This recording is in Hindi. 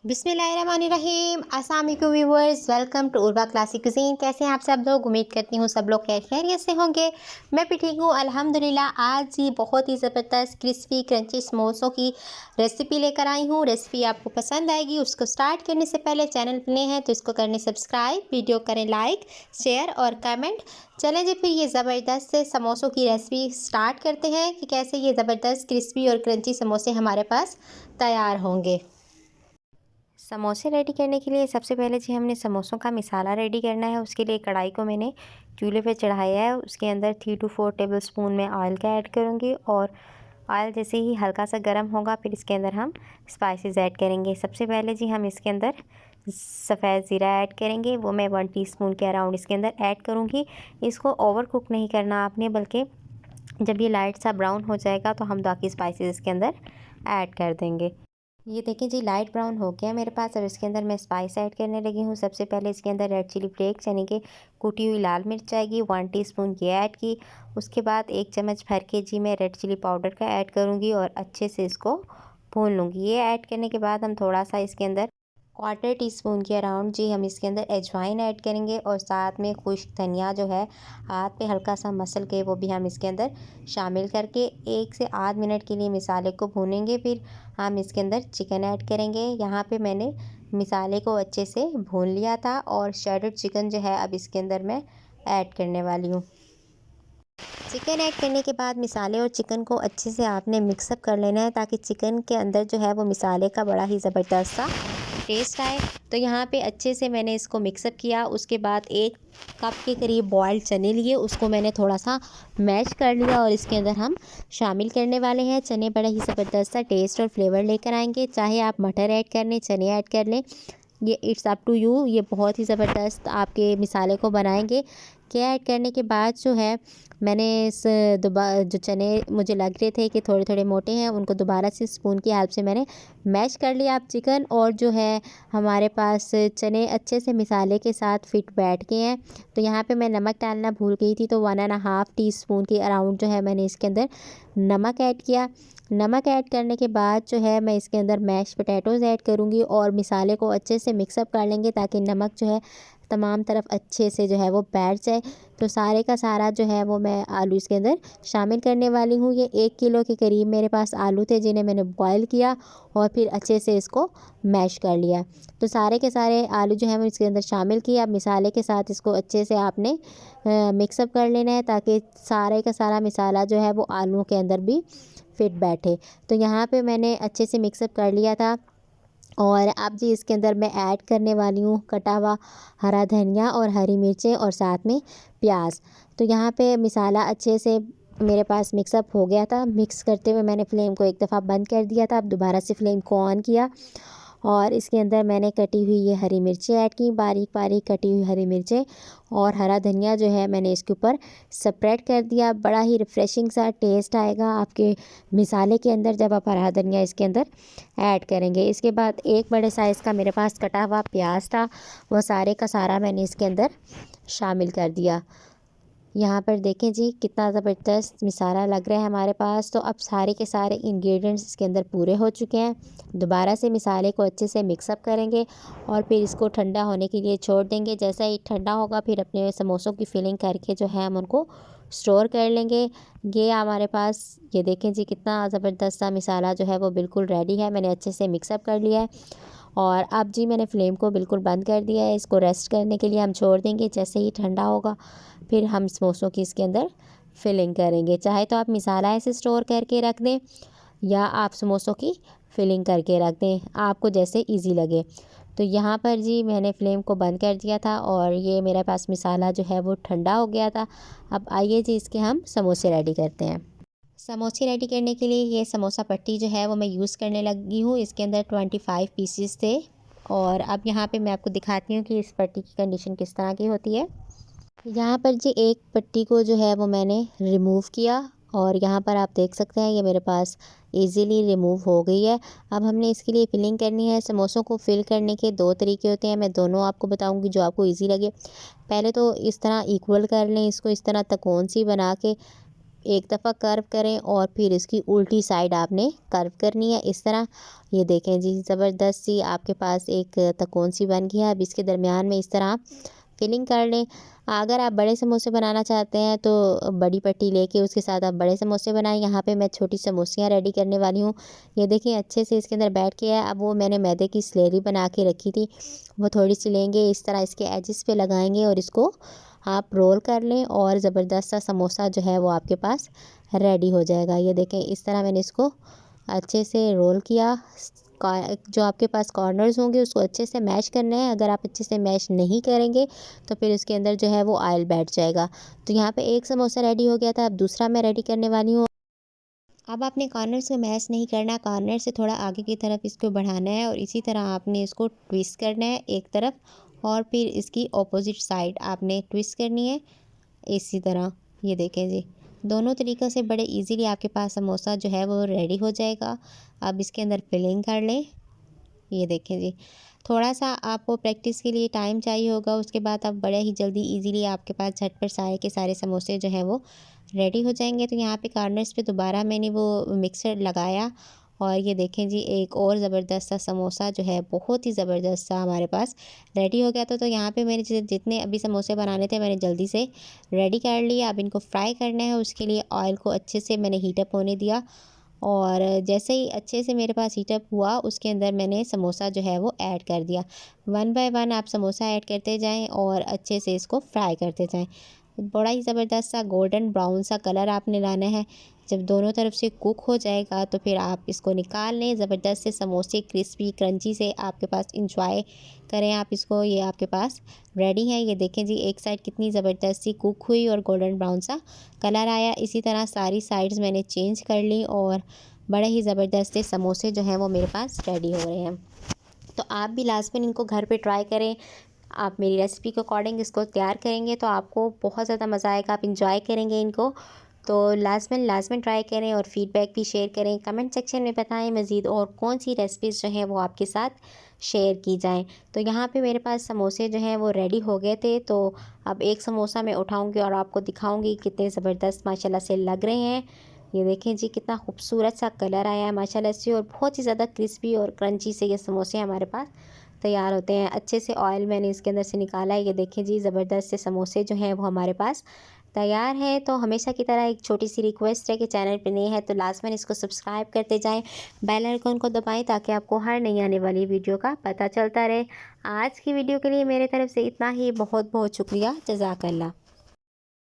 बिस्मिल्लाहिर्रहमानिर्रहीम। अस्सलाम वालेकुम viewers, welcome to Urwa classic cuisine. कैसे हैं आप सब लोग? उम्मीद करती हूँ सब लोग खैरियत से होंगे। मैं भी ठीक हूँ अल्हम्दुलिल्लाह। आज ये बहुत ही ज़बरदस्त क्रिस्पी क्रंची समोसों की रेसिपी लेकर आई हूँ। रेसिपी आपको पसंद आएगी। उसको स्टार्ट करने से पहले चैनल पर नए हैं तो इसको करने सब्सक्राइब, वीडियो करें लाइक, शेयर और कमेंट। चलें जी, फिर ये ज़बरदस्त से समोसों की रेसिपी स्टार्ट करते हैं कि कैसे ये ज़बरदस्त क्रिस्पी और क्रंची समोसे हमारे पास तैयार होंगे। समोसे रेडी करने के लिए सबसे पहले जी हमने समोसों का मसाला रेडी करना है। उसके लिए कढ़ाई को मैंने चूल्हे पे चढ़ाया है। उसके अंदर 3 to 4 टेबलस्पून में ऑयल का ऐड करूँगी और ऑयल जैसे ही हल्का सा गर्म होगा फिर इसके अंदर हम स्पाइसेस ऐड करेंगे। सबसे पहले जी हम इसके अंदर सफ़ेद ज़ीरा ऐड करेंगे, वो मैं 1 टीस्पून के अराउंड इसके अंदर ऐड करूँगी। इसको ओवर कुक नहीं करना आपने, बल्कि जब ये लाइट सा ब्राउन हो जाएगा तो हम बाकी स्पाइसेस इसके अंदर ऐड कर देंगे। ये देखें जी, लाइट ब्राउन हो गया मेरे पास। और इसके अंदर मैं स्पाइस ऐड करने लगी हूँ। सबसे पहले इसके अंदर रेड चिली फ्लेक्स यानी कि कुटी हुई लाल मिर्च आएगी 1 टीस्पून ये ऐड की। उसके बाद 1 चम्मच भर के जी मैं रेड चिली पाउडर का ऐड करूँगी और अच्छे से इसको भून लूँगी। ये ऐड करने के बाद हम थोड़ा सा इसके अंदर 1/4 टीस्पून के अराउंड जी हम इसके अंदर अजवाइन ऐड करेंगे और साथ में खुश्क धनिया जो है हाथ पे हल्का सा मसल के वो भी हम इसके अंदर शामिल करके 1 से आध मिनट के लिए मसाले को भूनेंगे। फिर हम इसके अंदर चिकन ऐड करेंगे। यहाँ पे मैंने मसाले को अच्छे से भून लिया था और शैडड चिकन जो है अब इसके अंदर मैं ऐड करने वाली हूँ। चिकन ऐड करने के बाद मसाले और चिकन को अच्छे से आपने मिक्सअप कर लेना है ताकि चिकन के अंदर जो है वो मसाले का बड़ा ही ज़बरदस्त सा टेस्ट आए। तो यहाँ पे अच्छे से मैंने इसको मिक्सअप किया। उसके बाद 1 कप के करीब बॉइल्ड चने लिए, उसको मैंने थोड़ा सा मैश कर लिया और इसके अंदर हम शामिल करने वाले हैं। चने बड़ा ही ज़बरदस्त सा टेस्ट और फ्लेवर लेकर आएंगे। चाहे आप मटर ऐड कर लें, चने ऐड कर लें, ये इट्स अप टू यू। ये बहुत ही ज़बरदस्त आपके मिसाले को बनाएंगे। क्या ऐड करने के बाद जो है मैंने इस जो चने मुझे लग रहे थे कि थोड़े थोड़े मोटे हैं, उनको दोबारा से स्पून की हेल्प से मैंने मैश कर लिया। आप चिकन और जो है हमारे पास चने अच्छे से मिसाले के साथ फिट बैठ गए हैं। तो यहाँ पे मैं नमक डालना भूल गई थी, तो 1.5 टीस्पून के अराउंड जो है मैंने इसके अंदर नमक ऐड किया। नमक ऐड करने के बाद जो है मैं इसके अंदर मैश पोटैटोज़ ऐड करूँगी और मिसाले को अच्छे से मिक्सअप कर लेंगे ताकि नमक जो है तमाम तरफ अच्छे से जो है वो बैठ जाए। तो सारे का सारा जो है वो मैं आलू इसके अंदर शामिल करने वाली हूँ। ये 1 किलो के करीब मेरे पास आलू थे जिन्हें मैंने बॉयल किया और फिर अच्छे से इसको मैश कर लिया। तो सारे के सारे आलू जो है मैं इसके अंदर शामिल किया। अब मिसाले के साथ इसको अच्छे से आपने मिक्सअप कर लेना है ताकि सारे का सारा मिसाला जो है वो आलू के अंदर भी फिट बैठे। तो यहाँ पे मैंने अच्छे से मिक्सअप कर लिया था और अब जी इसके अंदर मैं ऐड करने वाली हूँ कटा हुआ हरा धनिया और हरी मिर्चें और साथ में प्याज। तो यहाँ पे मसाला अच्छे से मेरे पास मिक्सअप हो गया था। मिक्स करते हुए मैंने फ्लेम को एक दफ़ा बंद कर दिया था। अब दोबारा से फ्लेम को ऑन किया और इसके अंदर मैंने कटी हुई ये हरी मिर्चें ऐड की, बारीक बारीक कटी हुई हरी मिर्चें और हरा धनिया जो है मैंने इसके ऊपर स्प्रेड कर दिया। बड़ा ही रिफ़्रेशिंग सा टेस्ट आएगा आपके मिसाले के अंदर जब आप हरा धनिया इसके अंदर ऐड करेंगे। इसके बाद एक बड़े साइज़ का मेरे पास कटा हुआ प्याज था, वो सारे का सारा मैंने इसके अंदर शामिल कर दिया। यहाँ पर देखें जी कितना ज़बरदस्त मसाला लग रहा है हमारे पास। तो अब सारे के सारे इंग्रेडिएंट्स इसके अंदर पूरे हो चुके हैं। दोबारा से मसाले को अच्छे से मिक्सअप करेंगे और फिर इसको ठंडा होने के लिए छोड़ देंगे। जैसा ही ठंडा होगा फिर अपने समोसों की फिलिंग करके जो है हम उनको स्टोर कर लेंगे। ये हमारे पास ये देखें जी कितना ज़बरदस्त सा मसाला जो है वो बिल्कुल रेडी है। मैंने अच्छे से मिक्सअप कर लिया है और अब जी मैंने फ्लेम को बिल्कुल बंद कर दिया है। इसको रेस्ट करने के लिए हम छोड़ देंगे। जैसे ही ठंडा होगा फिर हम समोसों की इसके अंदर फिलिंग करेंगे। चाहे तो आप मसाला ऐसे स्टोर करके रख दें या आप समोसों की फिलिंग करके रख दें, आपको जैसे इजी लगे। तो यहाँ पर जी मैंने फ्लेम को बंद कर दिया था और ये मेरे पास मसाला जो है वो ठंडा हो गया था। अब आइए जी इसके हम समोसे रेडी करते हैं। समोसे रेडी करने के लिए ये समोसा पट्टी जो है वो मैं यूज़ करने लगी हूँ। इसके अंदर 25 पीसीस थे और अब यहाँ पे मैं आपको दिखाती हूँ कि इस पट्टी की कंडीशन किस तरह की होती है। यहाँ पर जी एक पट्टी को जो है वो मैंने रिमूव किया और यहाँ पर आप देख सकते हैं ये मेरे पास इजीली रिमूव हो गई है। अब हमने इसके लिए फिलिंग करनी है। समोसों को फिल करने के 2 तरीके होते हैं, मैं दोनों आपको बताऊंगी जो आपको इजी लगे। पहले तो इस तरह इक्वल कर लें, इसको इस तरह तकोन सी बना के एक दफ़ा कर्व करें और फिर इसकी उल्टी साइड आपने कर्व करनी है इस तरह। ये देखें जी, ज़बरदस्त सी आपके पास एक तकोन सी बन गई है। अब इसके दरमियान में इस तरह फिलिंग कर लें। अगर आप बड़े समोसे बनाना चाहते हैं तो बड़ी पट्टी लेके उसके साथ आप बड़े समोसे बनाएं। यहाँ पे मैं छोटी समोसियाँ रेडी करने वाली हूँ। ये देखिए अच्छे से इसके अंदर बैठ के है। अब वो मैंने मैदे की स्लेरी बना के रखी थी, वो थोड़ी सी लेंगे, इस तरह इसके एजिस पे लगाएंगे और इसको आप रोल कर लें और ज़बरदस्त सा समोसा जो है वो आपके पास रेडी हो जाएगा। ये देखें इस तरह मैंने इसको अच्छे से रोल किया। जो आपके पास कॉर्नर्स होंगे उसको अच्छे से मैश करना है। अगर आप अच्छे से मैश नहीं करेंगे तो फिर उसके अंदर जो है वो ऑयल बैठ जाएगा। तो यहाँ पे एक समोसा रेडी हो गया था, अब दूसरा मैं रेडी करने वाली हूँ। अब आपने कॉर्नर से मैश नहीं करना, कॉर्नर से थोड़ा आगे की तरफ इसको बढ़ाना है और इसी तरह आपने इसको ट्विस्ट करना है एक तरफ और फिर इसकी ऑपोजिट साइड आपने ट्विस्ट करनी है इसी तरह। ये देखें जी, दोनों तरीक़ों से बड़े इजीली आपके पास समोसा जो है वो रेडी हो जाएगा। अब इसके अंदर फिलिंग कर लें। ये देखें जी, थोड़ा सा आपको प्रैक्टिस के लिए टाइम चाहिए होगा, उसके बाद आप बड़े ही जल्दी इजीली आपके पास झटपट सारे के सारे समोसे जो हैं वो रेडी हो जाएंगे। तो यहाँ पे कॉर्नर्स पे दोबारा मैंने वो मिक्सर लगाया और ये देखें जी, एक और ज़बरदस्त सा समोसा जो है बहुत ही ज़बरदस्त सा हमारे पास रेडी हो गया था। तो यहाँ पे मैंने जितने अभी समोसे बनाने थे मैंने जल्दी से रेडी कर लिया। अब इनको फ्राई करना है, उसके लिए ऑयल को अच्छे से मैंने हीटअप होने दिया और जैसे ही अच्छे से मेरे पास हीटअप हुआ उसके अंदर मैंने समोसा जो है वो ऐड कर दिया। वन बाय वन आप समोसा ऐड करते जाएं और अच्छे से इसको फ्राई करते जाएं। बड़ा ही ज़बरदस्त सा गोल्डन ब्राउन सा कलर आपने लाना है। जब दोनों तरफ से कुक हो जाएगा तो फिर आप इसको निकाल लें। ज़बरदस्त से समोसे क्रिस्पी क्रंची से आपके पास इंजॉय करें आप इसको। ये आपके पास रेडी है। ये देखें जी, एक साइड कितनी ज़बरदस्त सी कुक हुई और गोल्डन ब्राउन सा कलर आया। इसी तरह सारी साइड्स मैंने चेंज कर ली और बड़े ही ज़बरदस्त से समोसे जो हैं वो मेरे पास रेडी हो रहे हैं। तो आप भी लाजमन इनको घर पे ट्राई करें। आप मेरी रेसिपी के अकॉर्डिंग इसको तैयार करेंगे तो आपको बहुत ज़्यादा मज़ा आएगा, आप इंजॉय करेंगे इनको। तो लाजमन ट्राई करें और फ़ीडबैक भी शेयर करें। कमेंट सेक्शन में बताएं मज़ीद और कौन सी रेसिपीज़ जो हैं वो आपके साथ शेयर की जाएं। तो यहाँ पे मेरे पास समोसे जो हैं वो रेडी हो गए थे। तो अब एक समोसा मैं उठाऊँगी और आपको दिखाऊँगी कितने ज़बरदस्त माशाल्लाह से लग रहे हैं। ये देखें जी, कितना खूबसूरत सा कलर आया है माशाल्लाह से और बहुत ही ज़्यादा क्रिस्पी और क्रंची से ये समोसे हमारे पास तैयार होते हैं। अच्छे से ऑयल मैंने इसके अंदर से निकाला है। ये देखें जी, ज़बरदस्त से समोसे जो हैं वो हमारे पास तैयार हैं। तो हमेशा की तरह एक छोटी सी रिक्वेस्ट है कि चैनल पे नए हैं तो लाजमन इसको सब्सक्राइब करते जाएं, बेल आइकन को दबाएं ताकि आपको हर नई आने वाली वीडियो का पता चलता रहे। आज की वीडियो के लिए मेरे तरफ से इतना ही। बहुत बहुत शुक्रिया। जज़ाकल्लाह।